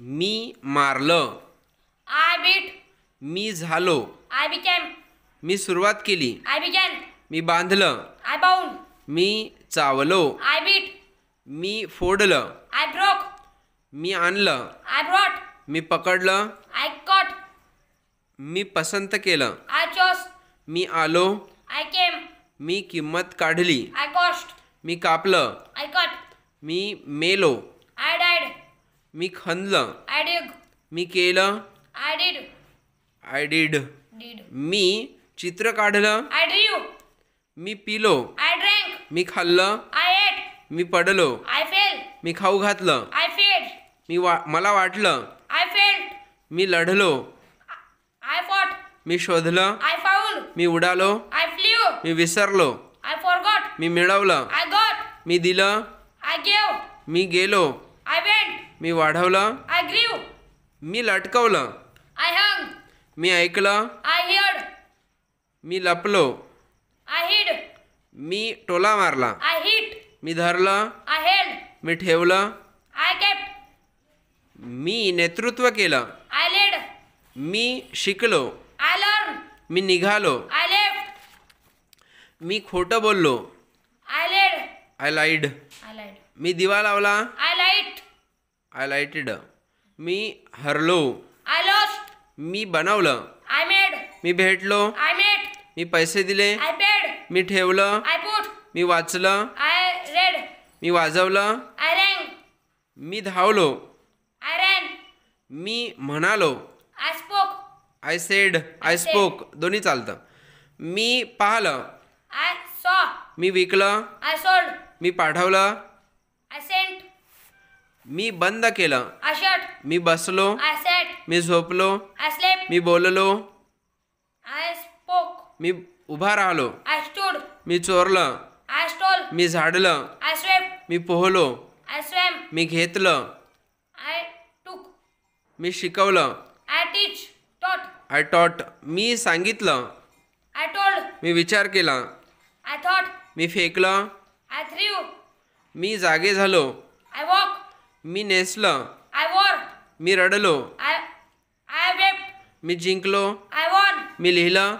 मी मारलं. I beat. मी झालो. I became. मी सुरुवात केली. I began. मी बांधलं. I bound. Me चावलो. I beat. Me फोडलं. I broke. मी आणलं. I brought. मी पकडलं. I caught. मी पसंत केलं. I chose. मी आलो. I came. मी किंमत काढली. I cost. मी कापलं. I cut. मी मेलो. I died. Me खणलं. I dig. मी केलं. I did. I did. Did. मी चित्र काढलं. I drew. Me pillow. I drank. मी खाल्लं. I ate. मी पडलो. I fell. मी खाऊ घातलं. I fed. मला वाटलं. I felt. Me लढलो. I fought. मी शोधलं. I found. Me उडालो. I flew. मी विसरलो. I forgot. मी मिळवलं. I got. मी दिलं. I gave. मी गेलो. I went. मी वाढवलं. I grew. Me लटकवलं. I hung. मी ऐकलं. I heard. Me लपलो. I hid. मी टोला मारला. I hit. मी धरलं. I held. मी ठेवलं. I kept. मी नेतृत्व केलं. I led. मी शिकलो. I learned. मी निघालो. I left. मी खोटं बोललो. I led. I lied. I lied. मी दिवा लावला. I lied. आय लाईटेड. मी हरलो. I lost. मी बनवलं. I made. मी भेटलो. I met. मी पैसे दिले. I paid. मी ठेवलं. I put. मी वाचलं. I read. मी वाजवलं. I rang. मी धावलो. I ran. मी म्हणालो. I spoke. I said. I spoke दोन्ही चालतं. मी पाहिलं. I saw. मी विकलं. I sold. मी पाठवलं. I sent. मी बंद केलं. I shut. मी बसलो. I sat. मी झोपलो. I slept. मी बोललो. I spoke. मी उभा राहिलो. I stood. Me चोरलं. I stole. Me झाडलं. I swept. Me पोहलो. I swam. मी घेतलं. I took. मी शिकवलं. I teach. Taught. आय टॉट. मी सांगितलं. I told. मी विचार केला. I thought. Me फेकलं. I threw. मी जागे झालो. I walked. Me नेसलं. I wore. मी रडलो. I wept. मी जिंकलो. I won. मी लिहिलं.